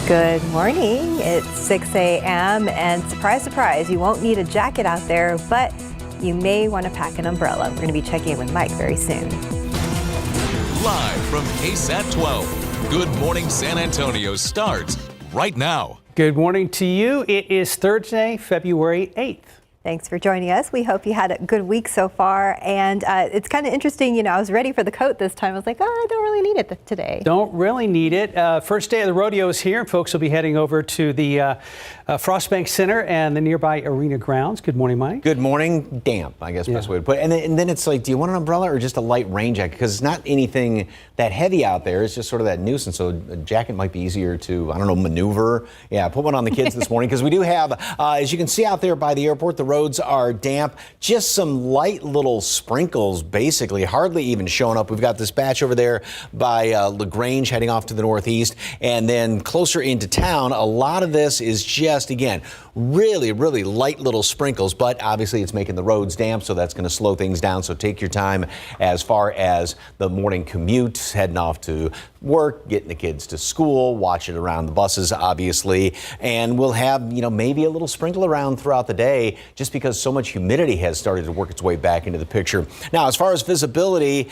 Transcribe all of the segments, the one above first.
Good morning. It's 6 a.m. and surprise, surprise, you won't need a jacket out there, but you may want to pack an umbrella. We're going to be checking in with Mike very soon. Live from KSAT 12, Good Morning San Antonio starts right now. Good morning to you. It is Thursday, February 8th. Thanks for joining us. We hope you had a good week so far. And it's kind of interesting, I was ready for the coat this time. I was like, oh, I don't really need it today. Don't really need it. First day of the rodeo is here. Folks will be heading over to the Frostbank Center and the nearby arena grounds. Good morning, Mike. Good morning. Damp, I guess, best way to put it. And then it's like, do you want an umbrella or just a light rain jacket? Because it's not anything that heavy out there. It's just sort of that nuisance. So a jacket might be easier to, maneuver. Yeah, put one on the kids this morning because we do have, as you can see out there by the airport, the roads are damp. Just some light little sprinkles, basically, hardly even showing up. We've got this batch over there by LaGrange heading off to the northeast. And then closer into town, a lot of this is just, again, really, really light little sprinkles. But obviously it's making the roads damp, so that's going to slow things down. So take your time as far as the morning commute, heading off to work, getting the kids to school, watching around the buses, obviously. And we'll have, maybe a little sprinkle around throughout the day just because so much humidity has started to work its way back into the picture. Now, as far as visibility,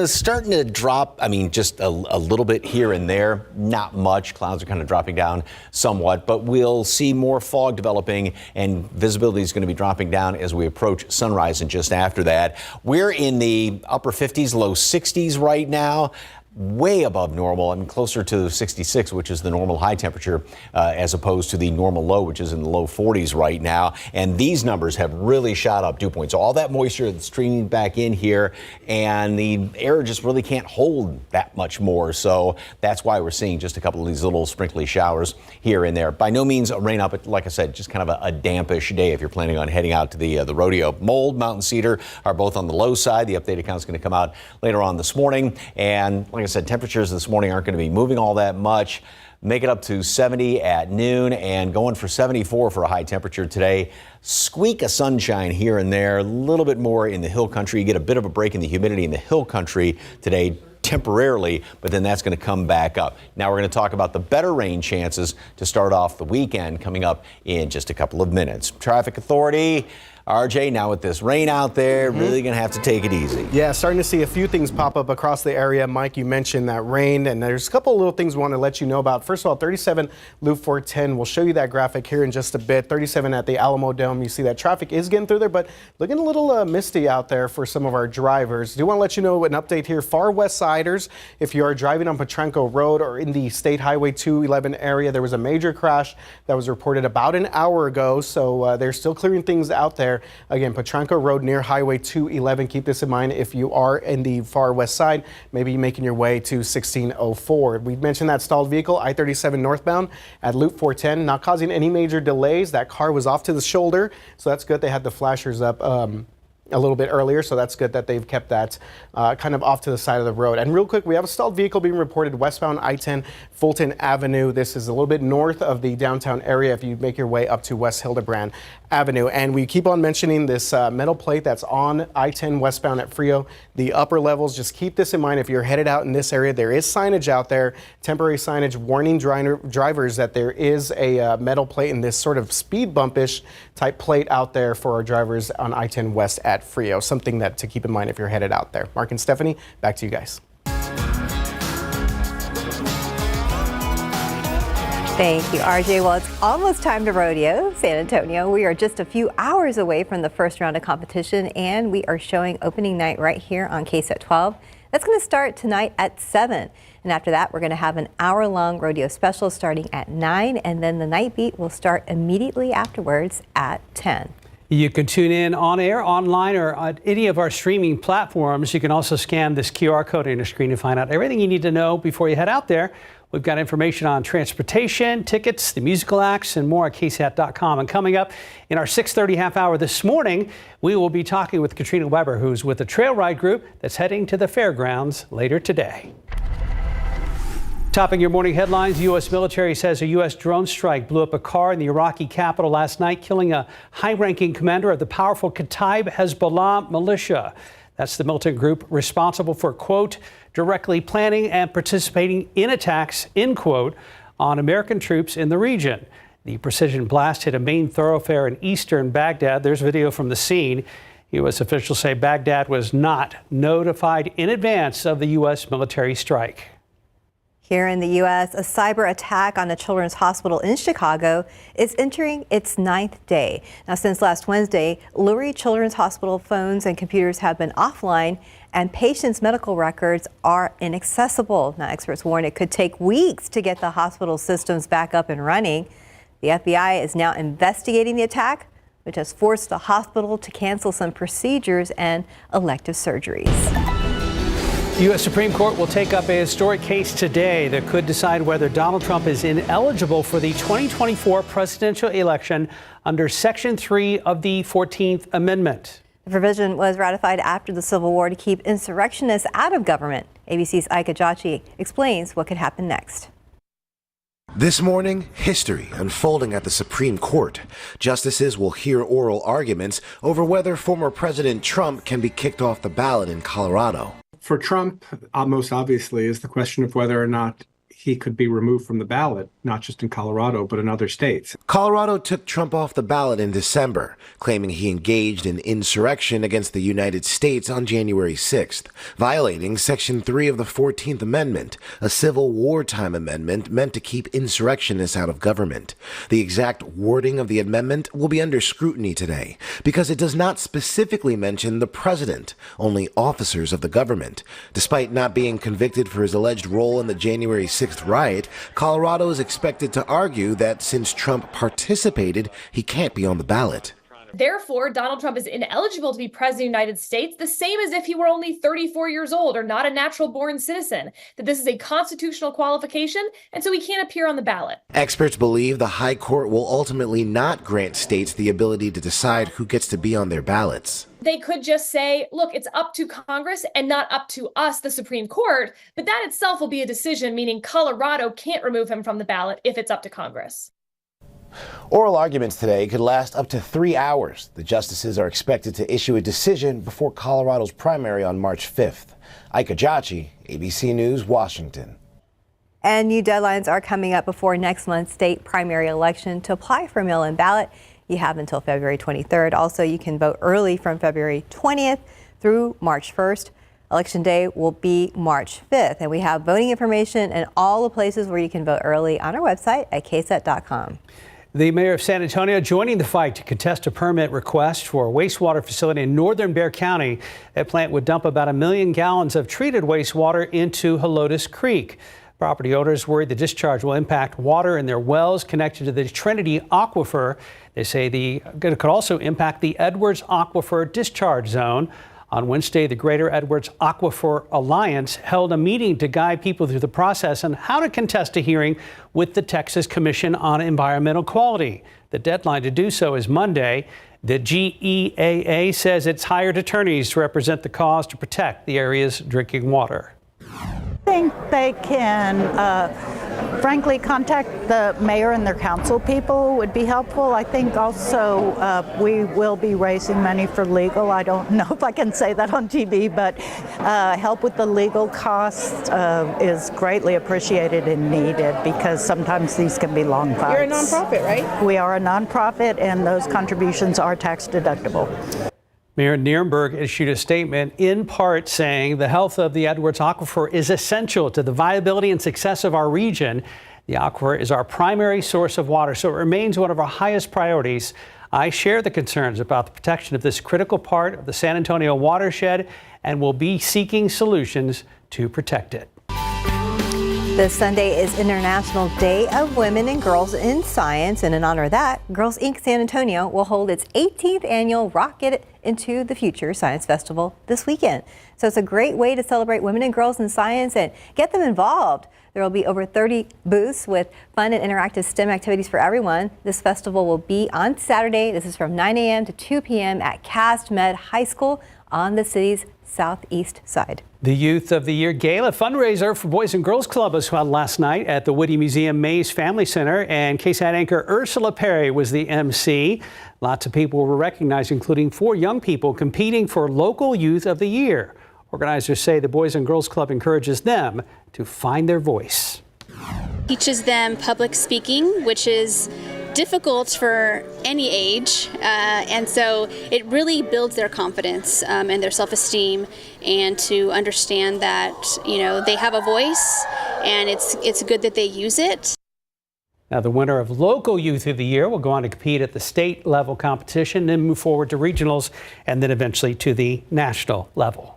starting to drop, just a little bit here and there, not much. Clouds are kind of dropping down somewhat, but we'll see more fog developing and visibility is going to be dropping down as we approach sunrise and just after that. We're in the upper 50s, low 60s right now. Way above normal, closer to 66, which is the normal high temperature, as opposed to the normal low, which is in the low 40s right now. And these numbers have really shot up dew points. So all that moisture that's streaming back in here, and the air just really can't hold that much more. So that's why we're seeing just a couple of these little sprinkly showers here and there. By no means a rain up, but like I said, just kind of a dampish day if you're planning on heading out to the rodeo. Mold, mountain cedar are both on the low side. The updated count is going to come out later on this morning. And like I said, temperatures this morning aren't going to be moving all that much. Make it up to 70 at noon and going for 74 for a high temperature today. Squeak of sunshine here and there, a little bit more in the hill country. You get a bit of a break in the humidity in the hill country today temporarily, but then that's going to come back up. Now we're going to talk about the better rain chances to start off the weekend coming up in just a couple of minutes. Traffic Authority. RJ, now with this rain out there, really going to have to take it easy. Yeah, starting to see a few things pop up across the area. Mike, you mentioned that rain, and there's a couple of little things we want to let you know about. First of all, 37 Loop 410. We'll show you that graphic here in just a bit. 37 at the Alamo Dome. You see that traffic is getting through there, but looking a little misty out there for some of our drivers. Do want to let you know an update here. Far West Siders, if you are driving on Potranco Road or in the State Highway 211 area, there was a major crash that was reported about an hour ago, so they're still clearing things out there. Again, Potranco Road near Highway 211. Keep this in mind if you are in the far west side, maybe making your way to 1604. We mentioned that stalled vehicle, I-37 northbound at Loop 410, not causing any major delays. That car was off to the shoulder, so that's good. They had the flashers up a little bit earlier, so that's good that they've kept that kind of off to the side of the road. And real quick, we have a stalled vehicle being reported westbound I-10 Fulton Avenue. This is a little bit north of the downtown area if you make your way up to West Hildebrand Avenue. And we keep on mentioning this metal plate that's on I-10 westbound at Frio. The upper levels, just keep this in mind if you're headed out in this area. There is signage out there, temporary signage warning drivers that there is a metal plate in this sort of speed bumpish type plate out there for our drivers on I-10 West at Frio. Something that to keep in mind if you're headed out there. Mark and Stephanie, back to you guys. Thank you, RJ. Well, it's almost time to rodeo San Antonio. We are just a few hours away from the first round of competition, and we are showing opening night right here on KSAT 12. That's going to start tonight at 7. And after that, we're going to have an hour-long rodeo special starting at 9, and then the night beat will start immediately afterwards at 10. You can tune in on air, online, or on any of our streaming platforms. You can also scan this QR code on your screen to find out everything you need to know before you head out there. We've got information on transportation, tickets, the musical acts, and more at KSAT.com. And coming up in our 6:30 half hour this morning, we will be talking with Katrina Weber, who's with the trail ride group that's heading to the fairgrounds later today. Topping your morning headlines, the U.S. military says a U.S. drone strike blew up a car in the Iraqi capital last night, killing a high-ranking commander of the powerful Kataib Hezbollah militia. That's the militant group responsible for, quote, directly planning and participating in attacks, end quote, on American troops in the region. The precision blast hit a main thoroughfare in eastern Baghdad. There's video from the scene. U.S. officials say Baghdad was not notified in advance of the U.S. military strike. Here in the U.S., a cyber attack on the Children's Hospital in Chicago is entering its 9th day. Now, since last Wednesday, Lurie Children's Hospital phones and computers have been offline, and patients' medical records are inaccessible. Now, experts warn it could take weeks to get the hospital systems back up and running. The FBI is now investigating the attack, which has forced the hospital to cancel some procedures and elective surgeries. The U.S. Supreme Court will take up a historic case today that could decide whether Donald Trump is ineligible for the 2024 presidential election under Section 3 of the 14th Amendment. The provision was ratified after the Civil War to keep insurrectionists out of government. ABC's Ika Jachi explains what could happen next. This morning, history unfolding at the Supreme Court. Justices will hear oral arguments over whether former President Trump can be kicked off the ballot in Colorado. For Trump, most obviously, is the question of whether or not he could be removed from the ballot, not just in Colorado, but in other states. Colorado took Trump off the ballot in December, claiming he engaged in insurrection against the United States on January 6th, violating Section 3 of the 14th Amendment, a civil wartime amendment meant to keep insurrectionists out of government. The exact wording of the amendment will be under scrutiny today because it does not specifically mention the president, only officers of the government. Despite not being convicted for his alleged role in the January 6th riot, Colorado is expected to argue that since Trump participated, he can't be on the ballot. Therefore, Donald Trump is ineligible to be president of the United States, the same as if he were only 34 years old or not a natural-born citizen, that this is a constitutional qualification, and so he can't appear on the ballot. Experts believe the High Court will ultimately not grant states the ability to decide who gets to be on their ballots. They could just say, look, it's up to Congress and not up to us, the Supreme Court, but that itself will be a decision, meaning Colorado can't remove him from the ballot if it's up to Congress. Oral arguments today could last up to 3 hours. The justices are expected to issue a decision before Colorado's primary on March 5th. Ika Jachi, ABC News, Washington. And new deadlines are coming up before next month's state primary election. To apply for a mail-in ballot, you have until February 23rd. Also, you can vote early from February 20th through March 1st. Election day will be March 5th, and we have voting information and all the places where you can vote early on our website at KSAT.com. The mayor of San Antonio joining the fight to contest a permit request for a wastewater facility in northern Bexar County. That plant would dump about 1 million gallons of treated wastewater into Helotes Creek. Property owners worried the discharge will impact water in their wells connected to the Trinity Aquifer. They say it could also impact the Edwards Aquifer discharge zone. On Wednesday, the Greater Edwards Aquifer Alliance held a meeting to guide people through the process on how to contest a hearing with the Texas Commission on Environmental Quality. The deadline to do so is Monday. The GEAA says it's hired attorneys to represent the cause to protect the area's drinking water. I think they can, frankly, contact the mayor and their council people would be helpful. I think also we will be raising money for legal. I don't know if I can say that on TV, but help with the legal costs is greatly appreciated and needed because sometimes these can be long fights. You're a nonprofit, right? We are a nonprofit, and those contributions are tax deductible. Mayor Nirenberg issued a statement in part saying the health of the Edwards Aquifer is essential to the viability and success of our region. The aquifer is our primary source of water, so it remains one of our highest priorities. I share the concerns about the protection of this critical part of the San Antonio watershed and will be seeking solutions to protect it. This Sunday is International Day of Women and Girls in Science, and in honor of that, Girls Inc. San Antonio will hold its 18th annual Rocket into the Future Science Festival this weekend. So it's a great way to celebrate women and girls in science and get them involved. There will be over 30 booths with fun and interactive STEM activities for everyone. This festival will be on Saturday. This is from 9 a.m. to 2 p.m. at Cast Med High School on the city's southeast side. The Youth of the Year Gala fundraiser for Boys and Girls Club was held last night at the Whitty Museum Mays Family Center, and KSAT anchor Ursula Perry was the MC. Lots of people were recognized, including 4 young people competing for Local Youth of the Year. Organizers say the Boys and Girls Club encourages them to find their voice. Teaches them public speaking, which is difficult for any age, and so it really builds their confidence and their self-esteem, and to understand that, you know, they have a voice and it's good that they use it. Now, the winner of Local Youth of the Year will go on to compete at the state level competition, then move forward to regionals, and then eventually to the national level.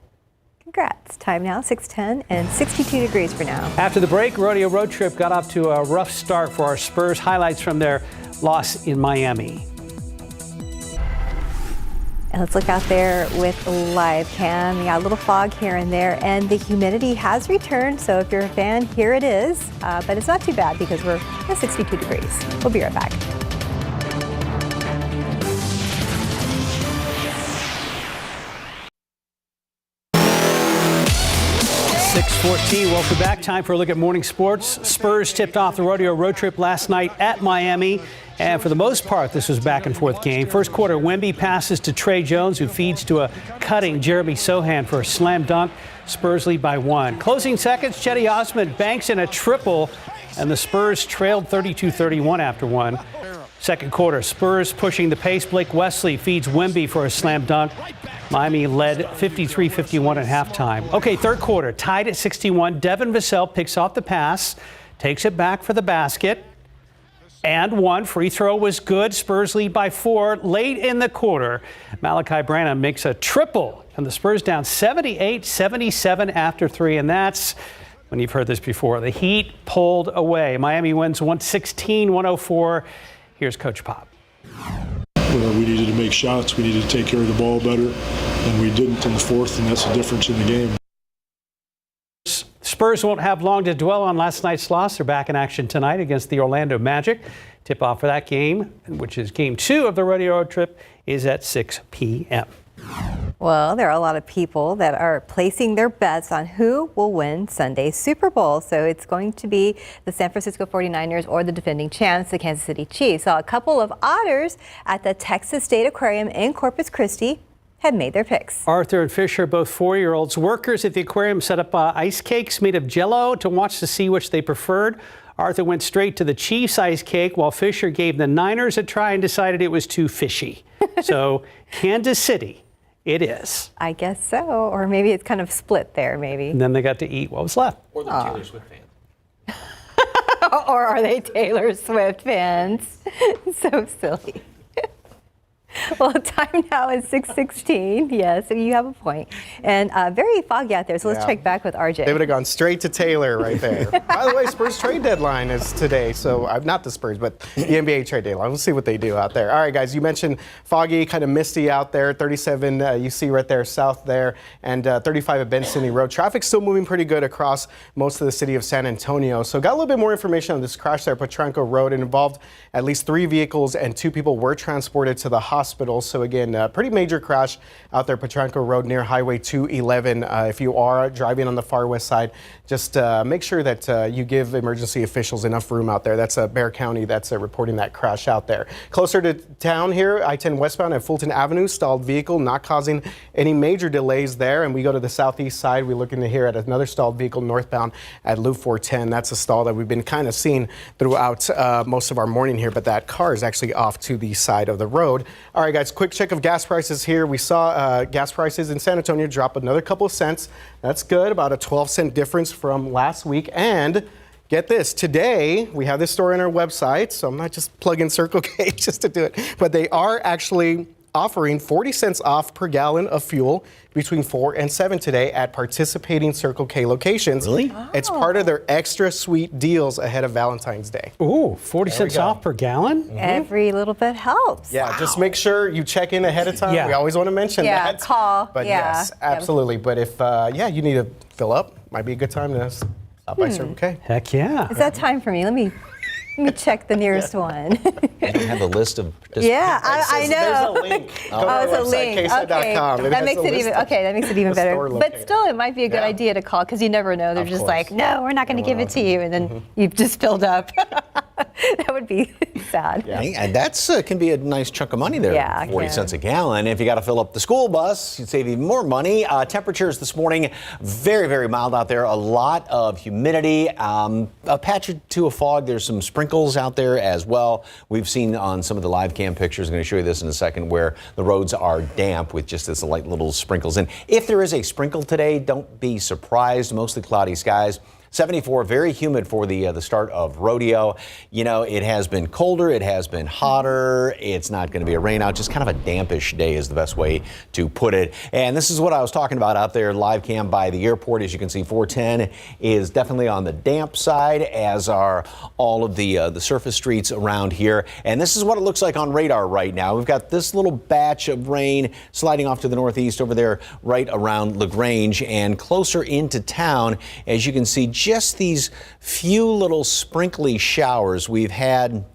Congrats. Time now, 6:10 and 62 degrees for now. After the break, Rodeo Road Trip got off to a rough start for our Spurs. Highlights from their loss in Miami. And let's look out there with live cam. You got a little fog here and there, and the humidity has returned. So if you're a fan, here it is. But it's not too bad because we're at 62 degrees. We'll be right back. .14, welcome back. Time for a look at morning sports. Spurs tipped off the Rodeo Road Trip last night at Miami. And for the most part, this was a back and forth game. First quarter, Wemby passes to Trey Jones, who feeds to a cutting Jeremy Sohan for a slam dunk. Spurs lead by 1. Closing seconds, Chetty Osman banks in a triple, and the Spurs trailed 32-31 after 1. Second quarter, Spurs pushing the pace. Blake Wesley feeds Wemby for a slam dunk. Miami led 53-51 at halftime. Okay, third quarter, tied at 61. Devin Vassell picks off the pass, takes it back for the basket, and 1. Free throw was good. Spurs lead by 4. Late in the quarter, Malachi Branham makes a triple, and the Spurs down 78-77 after 3, and that's when you've heard this before. The Heat pulled away. Miami wins 116-104. Here's Coach Pop. We needed to make shots. We needed to take care of the ball better, and we didn't in the fourth, and that's the difference in the game. Spurs won't have long to dwell on last night's loss. They're back in action tonight against the Orlando Magic. Tip-off for that game, which is game 2 of the Rodeo Road Trip, is at 6 p.m. Well, there are a lot of people that are placing their bets on who will win Sunday's Super Bowl. So it's going to be the San Francisco 49ers or the defending champs, the Kansas City Chiefs. So a couple of otters at the Texas State Aquarium in Corpus Christi have made their picks. Arthur and Fisher, both 4-year-olds. Workers at the aquarium set up ice cakes made of Jell-O to watch to see which they preferred. Arthur went straight to the Chiefs ice cake, while Fisher gave the Niners a try and decided it was too fishy. So Kansas City it is. I guess so. Or maybe it's kind of split there, maybe. And then they got to eat what was left. Or the Taylor Swift fans. Or are they Taylor Swift fans? So silly. Well, time now is 6:16. Yes, you have a point. And very foggy out there, so let's check back with RJ. They would have gone straight to Taylor right there. By the way, Spurs trade deadline is today, so not the Spurs, but the NBA trade deadline. We'll see what they do out there. All right, guys, you mentioned foggy, kind of misty out there. 37 you see right there south there, and 35 at Benson Road. Traffic's still moving pretty good across most of the city of San Antonio. So got a little bit more information on this crash there at Potranco Road. It involved at least 3 vehicles, and 2 people were transported to the hospital. So again, pretty major crash out there, Potranco Road near Highway 211. If you are driving on the far west side, just make sure that you give emergency officials enough room out there. That's Bexar County that's reporting that crash out there. Closer to town here, I-10 westbound at Fulton Avenue, stalled vehicle, not causing any major delays there. And we go to the southeast side, we're looking to here at another stalled vehicle northbound at Loop 410. That's a stall that we've been kind of seeing throughout most of our morning here, but that car is actually off to the side of the road. All right, guys, quick check of gas prices here. We saw gas prices in San Antonio drop another couple of cents. That's good, about a 12-cent difference from last week. And get this, today we have this story on our website, so I'm not just plugging Circle K just to do it, but they are actually offering 40 cents off per gallon of fuel between 4 and 7 today at participating Circle K locations. Really? Oh. It's part of their extra sweet deals ahead of Valentine's Day. Ooh, 40 cents off per gallon? Mm-hmm. Every little bit helps. Yeah, just make sure you check in ahead of time. Yeah. We always want to mention that. Yeah, call. But yeah. yes, absolutely. But if, you need to fill up, might be a good time to stop by Circle K. Heck yeah. Is that time for me? Let me check the nearest one. You don't have a list of participants. Yeah, I know. There's a link. Oh, it's a link. KSAT.com. Okay. That makes it even better. But still, it might be a good idea to call because you never know. They're just like, no, we're not going to give it to you, and then you've just filled up. That would be sad. Yeah. And that's can be a nice chunk of money there. Yeah, 40 cents a gallon. If you got to fill up the school bus, you'd save even more money. Temperatures this morning, very, very mild out there. A lot of humidity, a patch or two of fog. There's some sprinkles out there as well. We've seen on some of the live cam pictures, I'm going to show you this in a second, where the roads are damp with just this light little sprinkles. And if there is a sprinkle today, don't be surprised. Mostly cloudy skies. 74, very humid for the start of rodeo. You know, it has been colder, it has been hotter. It's not going to be a rain out, just kind of a dampish day is the best way to put it. And this is what I was talking about out there, live cam by the airport. As you can see, 410 is definitely on the damp side, as are all of the surface streets around here. And this is what it looks like on radar right now. We've got this little batch of rain sliding off to the northeast over there right around LaGrange, and closer into town, as you can see, just these few little sprinkly showers. We've had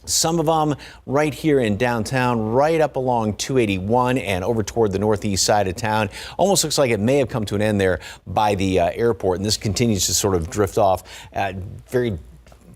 some of them right here in downtown, right up along 281 and over toward the northeast side of town. Almost looks like it may have come to an end there by the airport, and this continues to sort of drift off very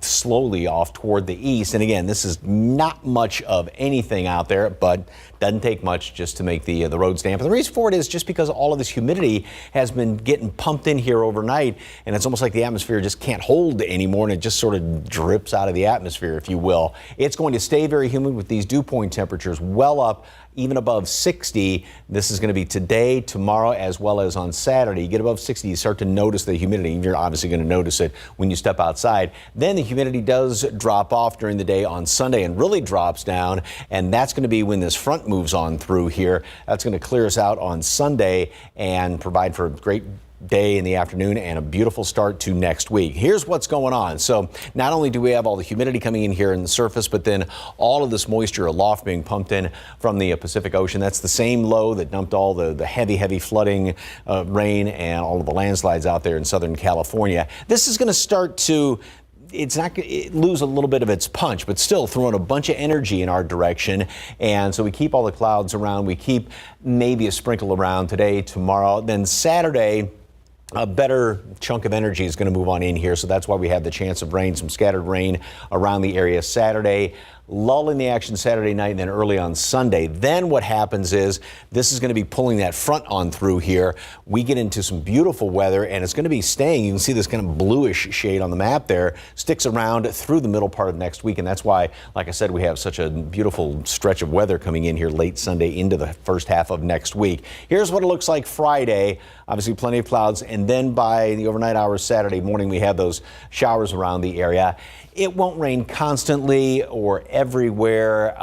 slowly off toward the east. And again, this is not much of anything out there, but doesn't take much just to make the roads damp. And the reason for it is just because all of this humidity has been getting pumped in here overnight, and it's almost like the atmosphere just can't hold anymore, and it just sort of drips out of the atmosphere, if you will. It's going to stay very humid with these dew point temperatures well up, even above 60. This is going to be today, tomorrow, as well as on Saturday. You get above 60, you start to notice the humidity. You're obviously going to notice it when you step outside. Then the humidity does drop off during the day on Sunday and really drops down, and that's going to be when this front moves on through here. That's going to clear us out on Sunday and provide for a great day in the afternoon and a beautiful start to next week. Here's what's going on. So not only do we have all the humidity coming in here in the surface, but then all of this moisture aloft being pumped in from the Pacific Ocean. That's the same low that dumped all the heavy flooding rain and all of the landslides out there in Southern California. This is going to start to lose a little bit of its punch, but still throwing a bunch of energy in our direction. And so we keep all the clouds around. We keep maybe a sprinkle around today, tomorrow. Then Saturday, a better chunk of energy is going to move on in here. So that's why we have the chance of rain, some scattered rain around the area Saturday. Lull in the action Saturday night and then early on Sunday. Then what happens is this is going to be pulling that front on through here. We get into some beautiful weather, and it's going to be staying. You can see this kind of bluish shade on the map there. Sticks around through the middle part of next week, and that's why, like I said, we have such a beautiful stretch of weather coming in here late Sunday into the first half of next week. Here's what it looks like Friday. Obviously plenty of clouds, and then by the overnight hours Saturday morning, we have those showers around the area. It won't rain constantly or everywhere,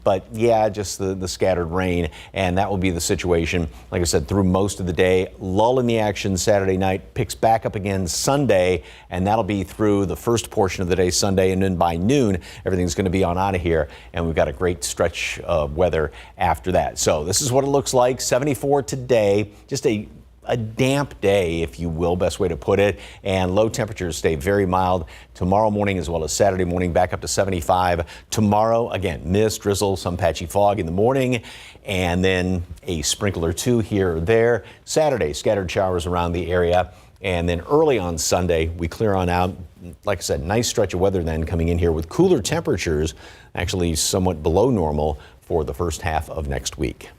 but yeah, just the scattered rain, and that will be the situation, like I said, through most of the day. Lull in the action Saturday night, picks back up again Sunday, and that'll be through the first portion of the day Sunday, and then by noon, everything's going to be on out of here, and we've got a great stretch of weather after that. So this is what it looks like. 74 today, just a damp day, if you will, best way to put it, and low temperatures stay very mild tomorrow morning as well as Saturday morning, back up to 75. Tomorrow, again, mist, drizzle, some patchy fog in the morning, and then a sprinkle or two here or there. Saturday, scattered showers around the area, and then early on Sunday, we clear on out. Like I said, nice stretch of weather then coming in here with cooler temperatures, actually somewhat below normal for the first half of next week.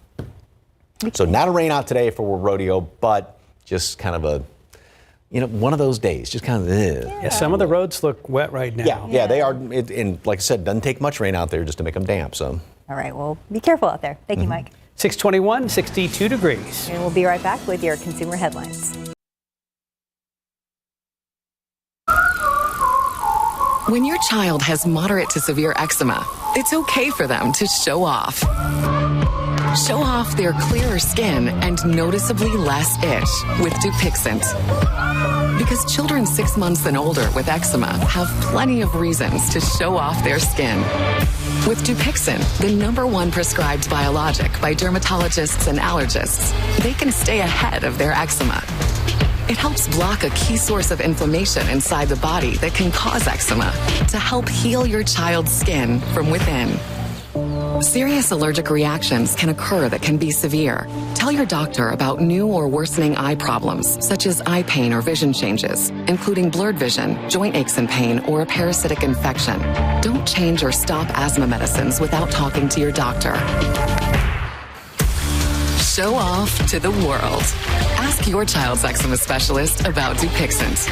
So not a rain out today for rodeo, but just kind of a, one of those days, just kind of. Yeah, some of the roads look wet right now. Yeah, they are. And like I said, doesn't take much rain out there just to make them damp. So. All right, well, be careful out there. Thank you, Mike. 621, 62 degrees. And we'll be right back with your consumer headlines. When your child has moderate to severe eczema, it's okay for them to show off. Show off their clearer skin and noticeably less itch with Dupixent. Because children 6 months and older with eczema have plenty of reasons to show off their skin. With Dupixent, the #1 prescribed biologic by dermatologists and allergists, they can stay ahead of their eczema. It helps block a key source of inflammation inside the body that can cause eczema to help heal your child's skin from within. Serious allergic reactions can occur that can be severe. Tell your doctor about new or worsening eye problems, such as eye pain or vision changes, including blurred vision, joint aches and pain, or a parasitic infection. Don't change or stop asthma medicines without talking to your doctor. Show off to the world. Ask your child's eczema specialist about Dupixent.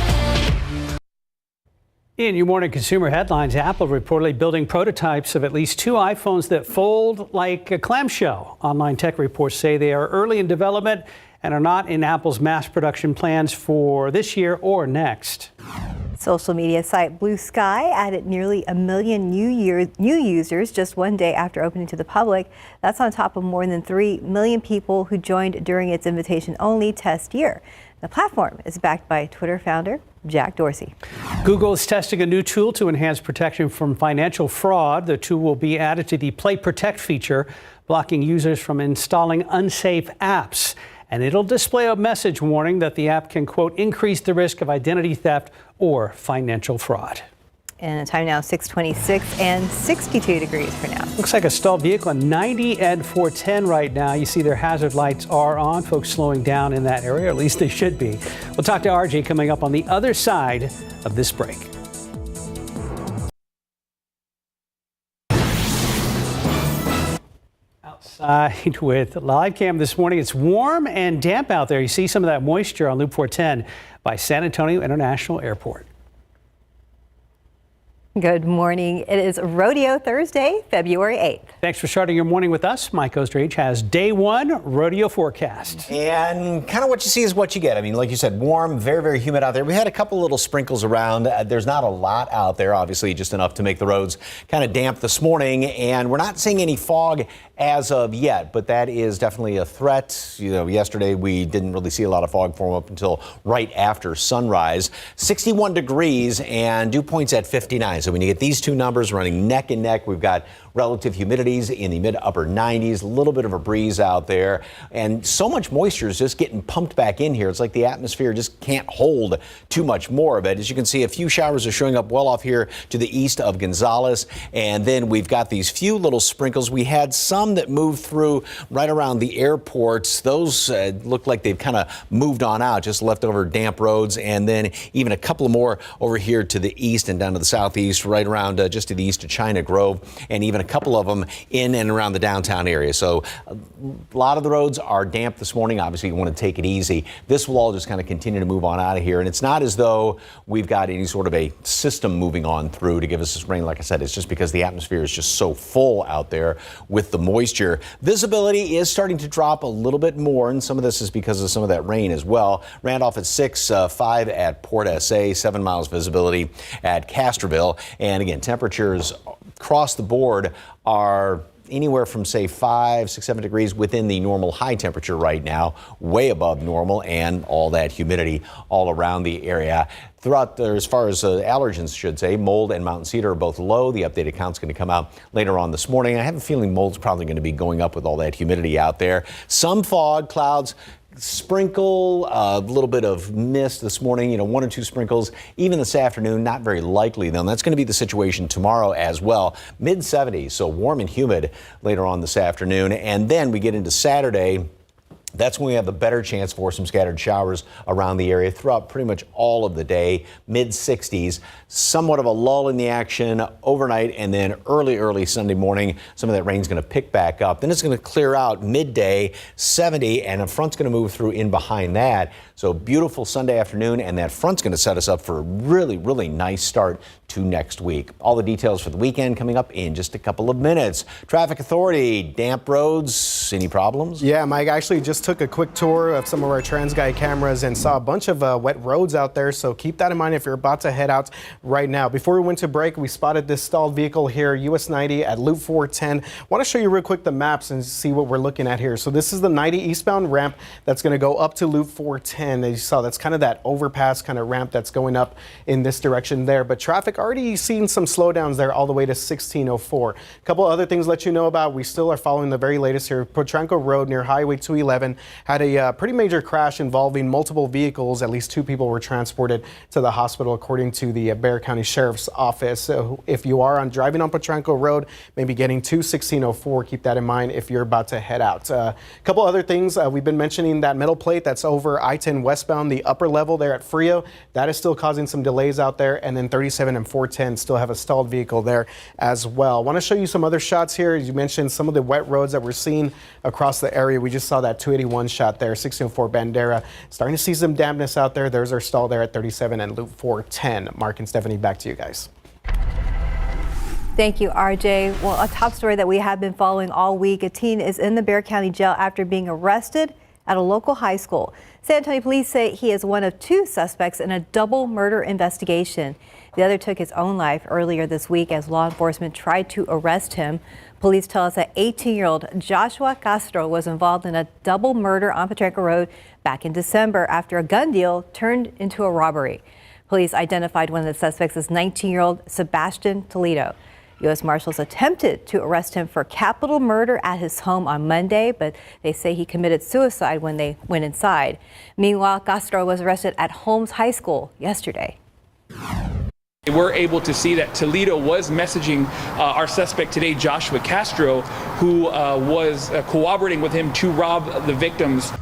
In your morning consumer headlines, Apple reportedly building prototypes of at least 2 iPhones that fold like a clamshell. Online tech reports say they are early in development and are not in Apple's mass production plans for this year or next. Social media site Blue Sky added nearly 1 million new users just one day after opening to the public. That's on top of more than 3 million people who joined during its invitation-only test year. The platform is backed by Twitter founder Jack Dorsey. Google is testing a new tool to enhance protection from financial fraud. The tool will be added to the Play Protect feature, blocking users from installing unsafe apps. And it'll display a message warning that the app can, quote, increase the risk of identity theft or financial fraud. And the time now 6:26 and 62 degrees for now. Looks like a stalled vehicle on 90 and 410 right now. You see their hazard lights are on. Folks slowing down in that area, or at least they should be. We'll talk to RJ coming up on the other side of this break. Outside with live cam this morning. It's warm and damp out there. You see some of that moisture on Loop 410 by San Antonio International Airport. Good morning. It is Rodeo Thursday, February 8th. Thanks for starting your morning with us. Mike Osterage has day 1 rodeo forecast. And kind of what you see is what you get. I mean, like you said, warm, very, very humid out there. We had a couple little sprinkles around. There's not a lot out there, obviously, just enough to make the roads kind of damp this morning. And we're not seeing any fog as of yet, but that is definitely a threat. You know, yesterday we didn't really see a lot of fog form up until right after sunrise. 61 degrees and dew points at 59. So when you get these two numbers running neck and neck, we've got relative humidities in the mid upper 90s, a little bit of a breeze out there, and so much moisture is just getting pumped back in here. It's like the atmosphere just can't hold too much more of it. As you can see, a few showers are showing up well off here to the east of Gonzales, and then we've got these few little sprinkles. We had some that moved through right around the airports. Those look like they've kind of moved on out, just leftover damp roads, and then even a couple more over here to the east and down to the southeast, right around just to the east of China Grove, and even a couple of them in and around the downtown area. So a lot of the roads are damp this morning. Obviously, you want to take it easy. This will all just kind of continue to move on out of here. And it's not as though we've got any sort of a system moving on through to give us this rain. Like I said, it's just because the atmosphere is just so full out there with the moisture. Visibility is starting to drop a little bit more, and some of this is because of some of that rain as well. Randolph at 6, 5 at Port SA, 7 miles visibility at Castroville. And again, temperatures across the board are anywhere from, say, 5, 6, 7 degrees within the normal high temperature right now, way above normal, and all that humidity all around the area. Throughout there, as far as allergens, should say, mold and mountain cedar are both low. The updated count's going to come out later on this morning. I have a feeling mold's probably going to be going up with all that humidity out there. Some fog, clouds, sprinkle, a little bit of mist this morning, 1 or 2 sprinkles, even this afternoon, not very likely though. That's going to be the situation tomorrow as well. Mid 70s, so warm and humid later on this afternoon. And then we get into Saturday. That's when we have a better chance for some scattered showers around the area throughout pretty much all of the day. Mid 60s, somewhat of a lull in the action overnight, and then early Sunday morning, some of that rain's going to pick back up. Then it's going to clear out midday, 70, and a front's going to move through in behind that. So beautiful Sunday afternoon, and that front's going to set us up for a really, really nice start to next week. All the details for the weekend coming up in just a couple of minutes. Traffic Authority, damp roads, any problems? Yeah, Mike, I actually just took a quick tour of some of our TransGuide cameras and saw a bunch of wet roads out there, so keep that in mind if you're about to head out right now. Before we went to break, we spotted this stalled vehicle here, US 90 at Loop 410. Want to show you real quick the maps and see what we're looking at here. So this is the 90 eastbound ramp that's going to go up to Loop 410. As you saw, that's kind of that overpass kind of ramp that's going up in this direction there. But traffic already seen some slowdowns there all the way to 1604. A couple other things to let you know about. We still are following the very latest here. Potranco Road near Highway 211 had a pretty major crash involving multiple vehicles. At least 2 people were transported to the hospital, according to the Bexar County Sheriff's Office. So if you are driving on Potranco Road, maybe getting to 1604, keep that in mind if you're about to head out. A couple other things. We've been mentioning that metal plate that's over I-10 westbound, the upper level there at Frio. That is still causing some delays out there. And then 37 and 410 still have a stalled vehicle there as well. I want to show you some other shots here. As you mentioned, some of the wet roads that we're seeing across the area. We just saw that 281 shot there, 1604 Bandera. Starting to see some dampness out there. There's our stall there at 37 and Loop 410. Mark and Stephanie, back to you guys. Thank you, RJ. Well, a top story that we have been following all week. A teen is in the Bexar County Jail after being arrested at a local high school. San Antonio police say he is one of 2 suspects in a double murder investigation. The other took his own life earlier this week as law enforcement tried to arrest him. Police tell us that 18-year-old Joshua Castro was involved in a double murder on Potranco Road back in December after a gun deal turned into a robbery. Police identified one of the suspects as 19-year-old Sebastian Toledo. U.S. Marshals attempted to arrest him for capital murder at his home on Monday, but they say he committed suicide when they went inside. Meanwhile, Castro was arrested at Holmes High School yesterday. We're able to see that Toledo was messaging our suspect today, Joshua Castro, who was cooperating with him to rob the victims.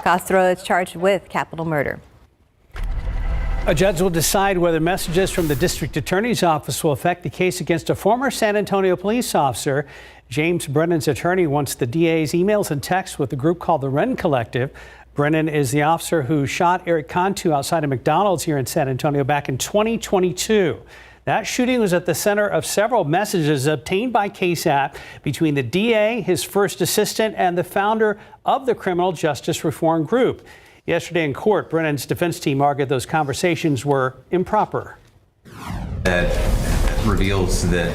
Castro is charged with capital murder. A judge will decide whether messages from the district attorney's office will affect the case against a former San Antonio police officer. James Brennan's attorney wants the DA's emails and texts with a group called the Wren Collective. Brennan is the officer who shot Eric Cantu outside of McDonald's here in San Antonio back in 2022. That shooting was at the center of several messages obtained by KSAT between the DA, his first assistant, and the founder of the criminal justice reform group. Yesterday in court, Brennan's defense team argued those conversations were improper. That reveals that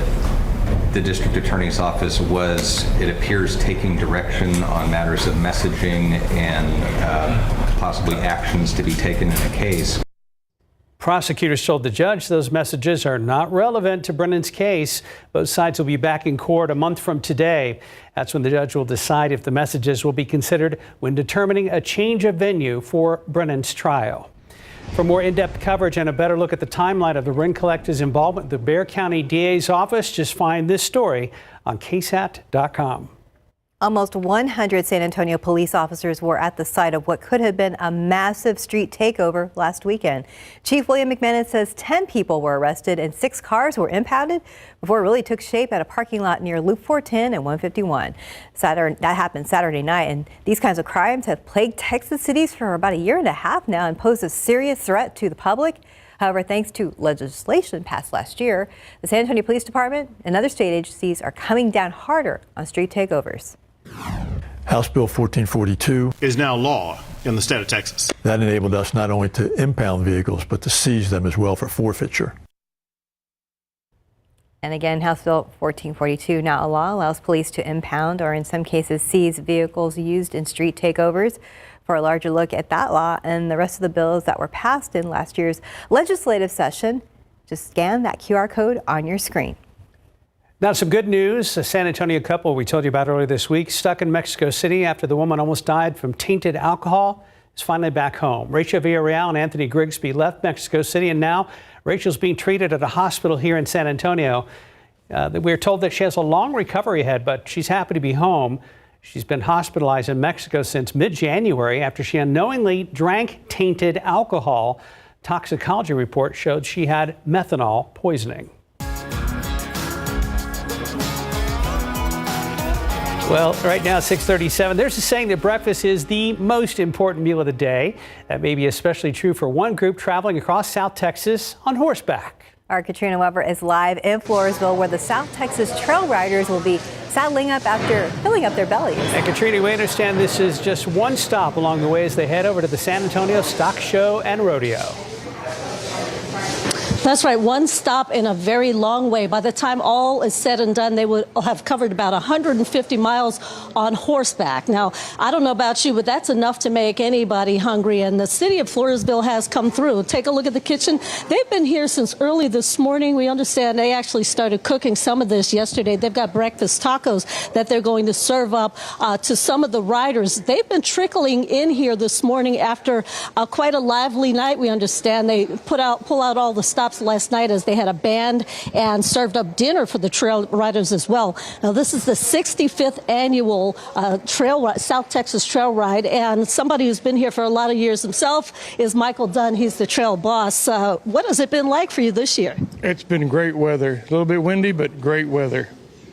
the district attorney's office was, it appears, taking direction on matters of messaging and possibly actions to be taken in the case. Prosecutors told the judge those messages are not relevant to Brennan's case. Both sides will be back in court a month from today. That's when the judge will decide if the messages will be considered when determining a change of venue for Brennan's trial. For more in-depth coverage and a better look at the timeline of the Wren Collective's involvement with the Bexar County DA's office, just find this story on KSAT.com. Almost 100 San Antonio police officers were at the site of what could have been a massive street takeover last weekend. Chief William McManus says 10 people were arrested and 6 cars were impounded before it really took shape at a parking lot near Loop 410 and 151. That happened Saturday night, and these kinds of crimes have plagued Texas cities for about a year and a half now and pose a serious threat to the public. However, thanks to legislation passed last year, the San Antonio Police Department and other state agencies are coming down harder on street takeovers. House Bill 1442 is now law in the state of Texas. That enabled us not only to impound vehicles, but to seize them as well for forfeiture. And again, House Bill 1442, now a law, allows police to impound or in some cases seize vehicles used in street takeovers. For a larger look at that law and the rest of the bills that were passed in last year's legislative session, just scan that QR code on your screen. Now, some good news. A San Antonio couple we told you about earlier this week stuck in Mexico City after the woman almost died from tainted alcohol is finally back home. Rachel Villarreal and Anthony Grigsby left Mexico City, and now Rachel's being treated at a hospital here in San Antonio. We're told that she has a long recovery ahead, but she's happy to be home. She's been hospitalized in Mexico since mid-January after she unknowingly drank tainted alcohol. Toxicology report showed she had methanol poisoning. Well, right now, 6:37. There's a saying that breakfast is the most important meal of the day. That may be especially true for one group traveling across South Texas on horseback. Our Katrina Weber is live in Floresville, where the South Texas trail riders will be saddling up after filling up their bellies. And Katrina, we understand this is just one stop along the way as they head over to the San Antonio Stock Show and Rodeo. That's right, one stop in a very long way. By the time all is said and done, they will have covered about 150 miles on horseback. Now, I don't know about you, but that's enough to make anybody hungry, and the city of Floresville has come through. Take a look at the kitchen. They've been here since early this morning. We understand they actually started cooking some of this yesterday. They've got breakfast tacos that they're going to serve up to some of the riders. They've been trickling in here this morning after quite a lively night, we understand. They pull out all the stops last night as they had a band and served up dinner for the trail riders as well. Now, this is the 65th annual South Texas Trail Ride, and somebody who's been here for a lot of years himself is Michael Dunn. He's the trail boss. What has it been like for you this year? It's been great weather. A little bit windy, but great weather.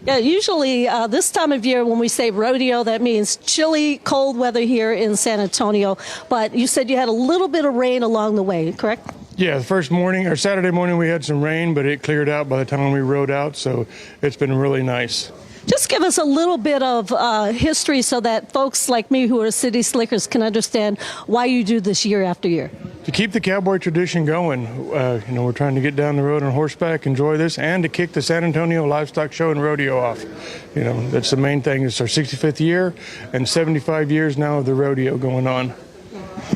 Yeah, usually this time of year when we say rodeo, that means chilly, cold weather here in San Antonio. But you said you had a little bit of rain along the way, correct? Yeah, the first morning or Saturday morning we had some rain, but it cleared out by the time we rode out, so it's been really nice. Just give us a little bit of history so that folks like me who are city slickers can understand why you do this year after year. To keep the cowboy tradition going, we're trying to get down the road on horseback, enjoy this, and to kick the San Antonio Livestock Show and Rodeo off. That's the main thing. It's our 65th year and 75 years now of the rodeo going on.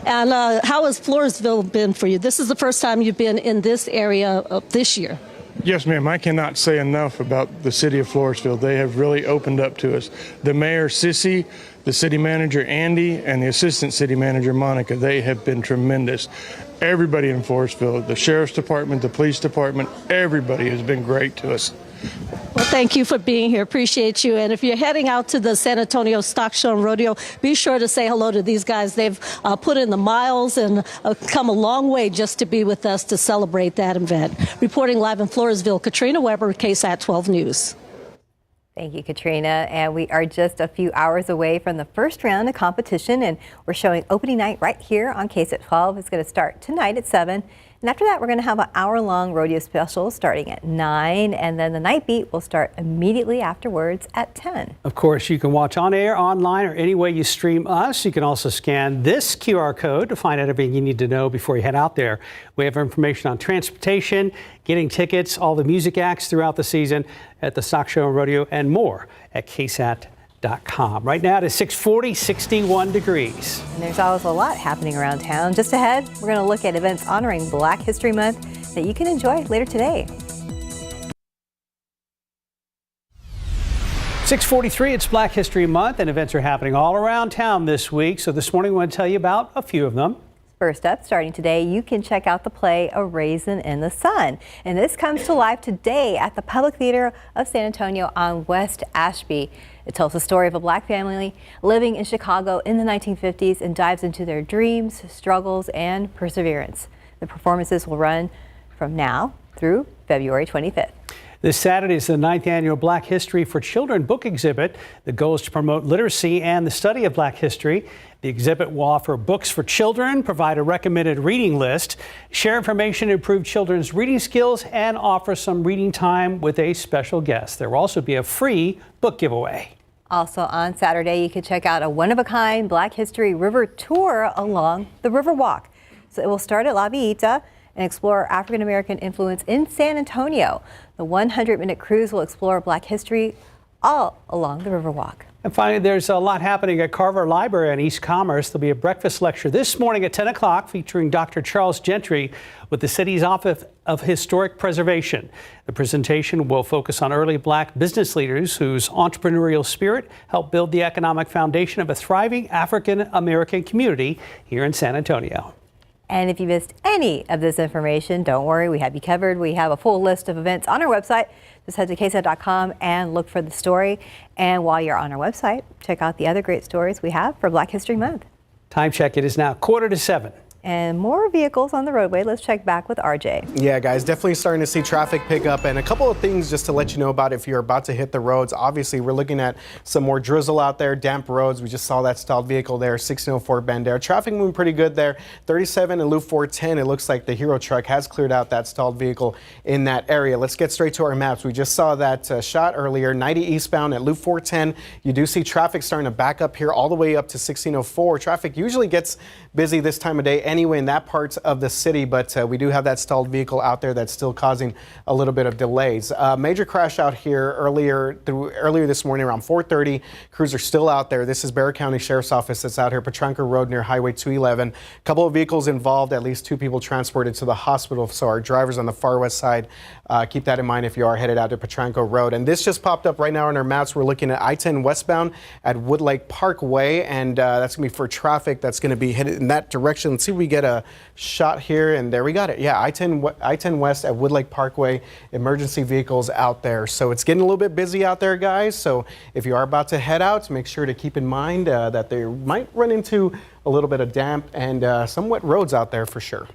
And how has Floresville been for you? This is the first time you've been in this area this year. Yes, ma'am. I cannot say enough about the city of Floresville. They have really opened up to us. The mayor, Sissy, the city manager, Andy, and the assistant city manager, Monica, they have been tremendous. Everybody in Floresville, the sheriff's department, the police department, everybody has been great to us. Well, thank you for being here. Appreciate you. And if you're heading out to the San Antonio Stock Show and Rodeo, be sure to say hello to these guys. They've put in the miles and come a long way just to be with us to celebrate that event. Reporting live in Floresville, Katrina Weber, KSAT 12 News. Thank you, Katrina. And we are just a few hours away from the first round of competition, and we're showing opening night right here on KSAT 12. It's going to start tonight at 7. And after that, we're going to have an hour-long rodeo special starting at 9, and then the night beat will start immediately afterwards at 10. Of course, you can watch on air, online, or any way you stream us. You can also scan this QR code to find out everything you need to know before you head out there. We have information on transportation, getting tickets, all the music acts throughout the season at the Stock Show and Rodeo, and more at KSAT.com. Right now it is 640, 61 degrees. And there's always a lot happening around town. Just ahead, we're going to look at events honoring Black History Month that you can enjoy later today. 6:43, it's Black History Month, and events are happening all around town this week. So this morning, we want to tell you about a few of them. First up, starting today, you can check out the play A Raisin in the Sun. And this comes to life today at the Public Theater of San Antonio on West Ashby. It tells the story of a Black family living in Chicago in the 1950s and dives into their dreams, struggles, and perseverance. The performances will run from now through February 25th. This Saturday is the 9th annual Black History for Children book exhibit. The goal is to promote literacy and the study of Black history. The exhibit will offer books for children, provide a recommended reading list, share information to improve children's reading skills, and offer some reading time with a special guest. There will also be a free book giveaway. Also on Saturday, you can check out a one-of-a-kind Black History River tour along the River Walk. So it will start at La Villita and explore African-American influence in San Antonio. The 100-minute cruise will explore Black history all along the Riverwalk. And finally, there's a lot happening at Carver Library in East Commerce. There'll be a breakfast lecture this morning at 10 o'clock featuring Dr. Charles Gentry with the city's Office of Historic Preservation. The presentation will focus on early Black business leaders whose entrepreneurial spirit helped build the economic foundation of a thriving African-American community here in San Antonio. And if you missed any of this information, don't worry, we have you covered. We have a full list of events on our website. Just head to KSAT.com and look for the story. And while you're on our website, check out the other great stories we have for Black History Month. Time check, it is now 6:45. And more vehicles on the roadway. Let's check back with RJ. Yeah, guys, definitely starting to see traffic pick up, and a couple of things just to let you know about if you're about to hit the roads. Obviously, we're looking at some more drizzle out there, damp roads. We just saw that stalled vehicle there, 1604 Bandera. Traffic moving pretty good there. 37 and Loop 410, it looks like the Hero truck has cleared out that stalled vehicle in that area. Let's get straight to our maps. We just saw that shot earlier, 90 eastbound at Loop 410. You do see traffic starting to back up here all the way up to 1604. Traffic usually gets busy this time of day anyway in that part of the city, but we do have that stalled vehicle out there that's still causing a little bit of delays. Major crash out here earlier this morning around 4:30. Crews are still out there. This is Bexar County Sheriff's Office that's out here, Petranco Road near Highway 211. A couple of vehicles involved, at least 2 people transported to the hospital. So our drivers on the far west side, keep that in mind if you are headed out to Petranco Road. And this just popped up right now on our maps. We're looking at I-10 westbound at Woodlake Parkway, and that's going to be for traffic that's going to be headed in that direction. Let's see if we get a shot here, and there we got it. Yeah, I-10 west at Woodlake Parkway, emergency vehicles out there. So it's getting a little bit busy out there, guys. So if you are about to head out, make sure to keep in mind that they might run into a little bit of damp and some wet roads out there for sure.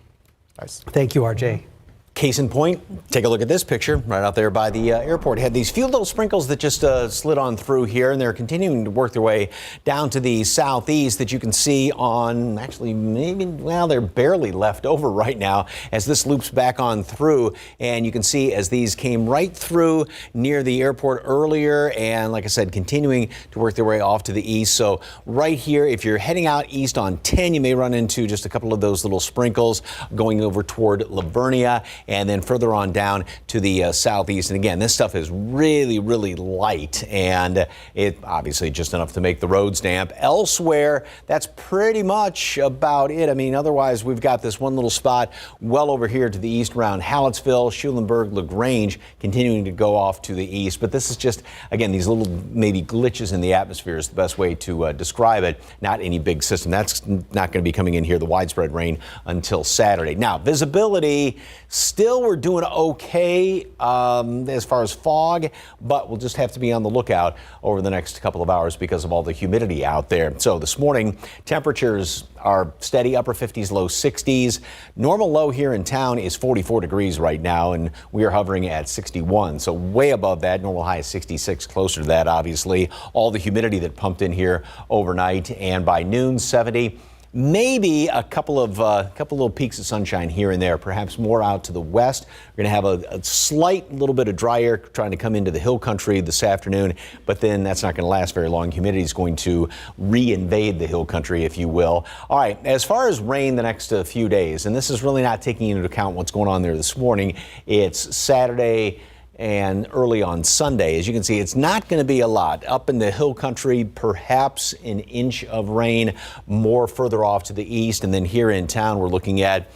Guys. Thank you, RJ. Case in point, take a look at this picture right out there by the airport. Had these few little sprinkles that just slid on through here, and they're continuing to work their way down to the southeast that you can see on, actually they're barely left over right now as this loops back on through. And you can see as these came right through near the airport earlier, and like I said, continuing to work their way off to the east. So right here, if you're heading out east on 10, you may run into just a couple of those little sprinkles going over toward Lavernia, and then further on down to the southeast. And again, this stuff is really, really light, and it obviously just enough to make the roads damp. Elsewhere, that's pretty much about it. I mean, otherwise, we've got this one little spot well over here to the east around Hallettsville, Schulenburg, LaGrange, continuing to go off to the east. But this is just, again, these little maybe glitches in the atmosphere is the best way to describe it. Not any big system. That's not going to be coming in here, the widespread rain, until Saturday. Now, visibility, still we're doing okay as far as fog, but we'll just have to be on the lookout over the next couple of hours because of all the humidity out there. So this morning, temperatures are steady, upper 50s, low 60s. Normal low here in town is 44 degrees right now, and we are hovering at 61. So way above that. Normal high is 66, closer to that, obviously. All the humidity that pumped in here overnight, and by noon, 70. Maybe a couple little peaks of sunshine here and there, perhaps more out to the west. We're going to have a slight little bit of dry air trying to come into the hill country this afternoon, but then that's not going to last very long. Humidity is going to reinvade the hill country, if you will. All right, as far as rain the next few days, and this is really not taking into account what's going on there this morning. It's Saturday and early on Sunday. As you can see, it's not going to be a lot. Up in the hill country, perhaps an inch of rain, more further off to the east. And then here in town, we're looking at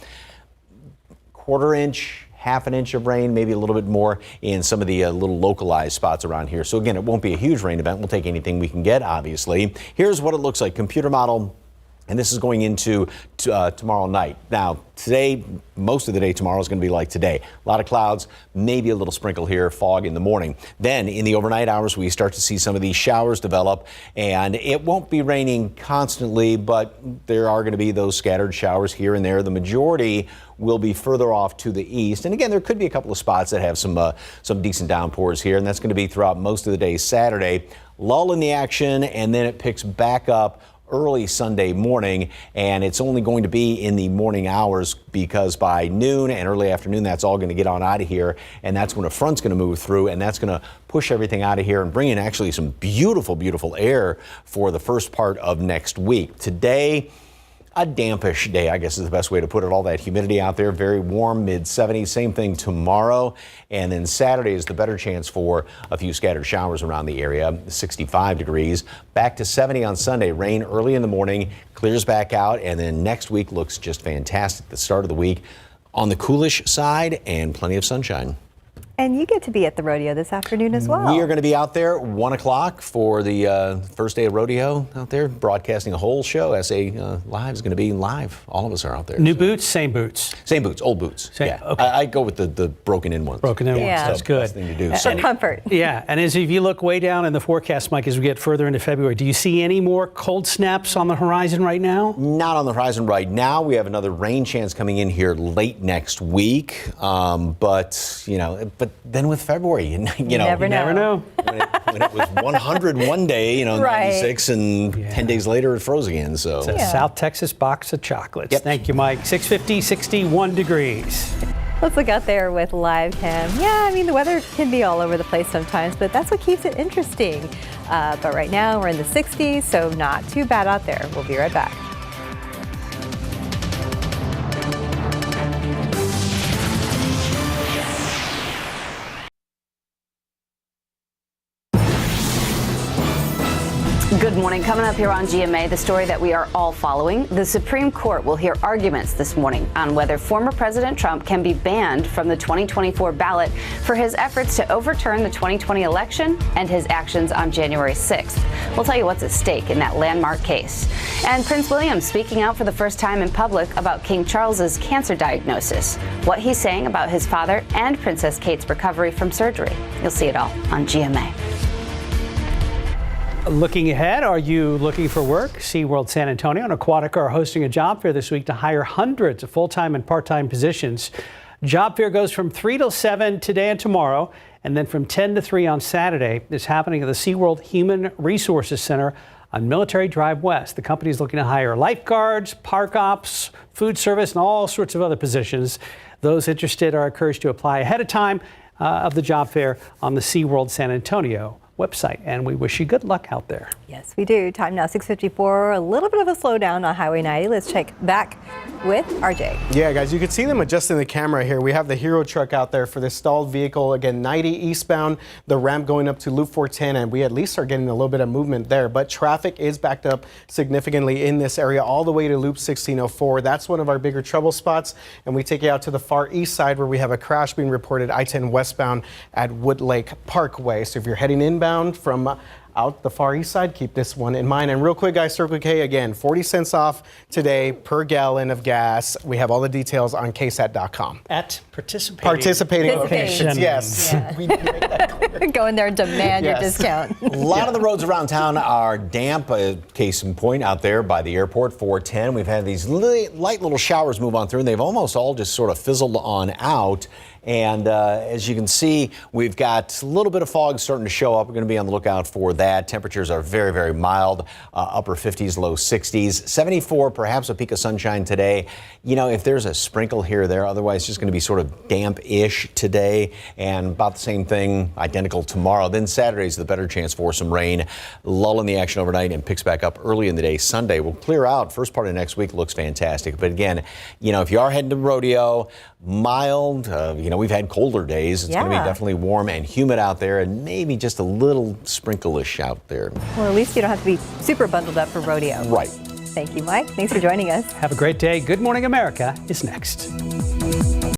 quarter inch, half an inch of rain, maybe a little bit more in some of the little localized spots around here. So again, it won't be a huge rain event. We'll take anything we can get, obviously. Here's what it looks like. Computer model. And this is going into tomorrow night. Now, today, most of the day tomorrow is going to be like today. A lot of clouds, maybe a little sprinkle here, fog in the morning. Then in the overnight hours, we start to see some of these showers develop, and it won't be raining constantly, but there are going to be those scattered showers here and there. The majority will be further off to the east. And again, there could be a couple of spots that have some decent downpours here, and that's going to be throughout most of the day Saturday. Lull in the action, and then it picks back up early Sunday morning, and it's only going to be in the morning hours because by noon and early afternoon, that's all going to get on out of here, and that's when a front's going to move through, and that's going to push everything out of here and bring in actually some beautiful, beautiful air for the first part of next week. Today, a dampish day, I guess is the best way to put it. All that humidity out there, very warm, mid-70s. Same thing tomorrow. And then Saturday is the better chance for a few scattered showers around the area, 65 degrees. Back to 70 on Sunday. Rain early in the morning, clears back out. And then next week looks just fantastic. The start of the week on the coolish side and plenty of sunshine. And you get to be at the rodeo this afternoon as well. We are going to be out there 1 o'clock for the first day of rodeo out there, broadcasting a whole show. SA Live is going to be live. All of us are out there. New boots, same boots? Same boots, old boots. Same, yeah. okay. I go with the broken in ones. Broken in ones, that's good. Best thing to do. For comfort. Yeah, and as if you look way down in the forecast, Mike, as we get further into February, do you see any more cold snaps on the horizon right now? Not on the horizon right now. We have another rain chance coming in here late next week. But then with February, you never know. when it was 100 one day, 96, and 10 days later it froze again. So it's a South Texas box of chocolates. Yep. Thank you, Mike. 6:50, 61 degrees. Let's look out there with live cam. Yeah, I mean, the weather can be all over the place sometimes, but that's what keeps it interesting. But right now we're in the 60s, so not too bad out there. We'll be right back. Good morning. Coming up here on GMA, the story that we are all following. The Supreme Court will hear arguments this morning on whether former President Trump can be banned from the 2024 ballot for his efforts to overturn the 2020 election and his actions on January 6th. We'll tell you what's at stake in that landmark case. And Prince William speaking out for the first time in public about King Charles's cancer diagnosis, what he's saying about his father and Princess Kate's recovery from surgery. You'll see it all on GMA. Looking ahead, are you looking for work? SeaWorld San Antonio and Aquatica are hosting a job fair this week to hire hundreds of full-time and part-time positions. Job fair goes from 3 till 7 today and tomorrow, and then from 10 to 3 on Saturday. It's happening at the SeaWorld Human Resources Center on Military Drive West. The company is looking to hire lifeguards, park ops, food service, and all sorts of other positions. Those interested are encouraged to apply ahead of time of the job fair on the SeaWorld San Antonio website, and we wish you good luck out there. Yes, we do. Time now 6:54. A little bit of a slowdown on Highway 90. Let's check back with RJ. Yeah, guys, you can see them adjusting the camera here. We have the Hero truck out there for this stalled vehicle. Again, 90 eastbound, the ramp going up to Loop 410, and we at least are getting a little bit of movement there. But traffic is backed up significantly in this area all the way to Loop 1604. That's one of our bigger trouble spots. And we take you out to the far east side where we have a crash being reported I-10 westbound at Woodlake Parkway. So if you're heading inbound from out the far east side, keep this one in mind. And real quick, guys, Circle K, again, 40 cents off today per gallon of gas. We have all the details on KSAT.com. At participating locations, yes. Yeah. We did make that clear. Go in there and demand your Yes. discount. A lot of the roads around town are damp. Case in point, out there by the airport, 410. We've had these light little showers move on through, and they've almost all just sort of fizzled on out. And as you can see, we've got a little bit of fog starting to show up. We're going to be on the lookout for that. Temperatures are very, very mild, upper 50s, low 60s. 74, perhaps a peak of sunshine today. You know, if there's a sprinkle here or there, otherwise it's just going to be sort of damp-ish today, and about the same thing, identical tomorrow. Then Saturday's the better chance for some rain. Lull in the action overnight and picks back up early in the day. Sunday will clear out. First part of next week looks fantastic. But again, you know, if you are heading to rodeo, mild, you know, we've had colder days. It's going to be definitely warm and humid out there, and maybe just a little sprinkle-ish out there. Well, at least you don't have to be super bundled up for rodeo. Right. Thank you, Mike. Thanks for joining us. Have a great day. Good Morning America is next.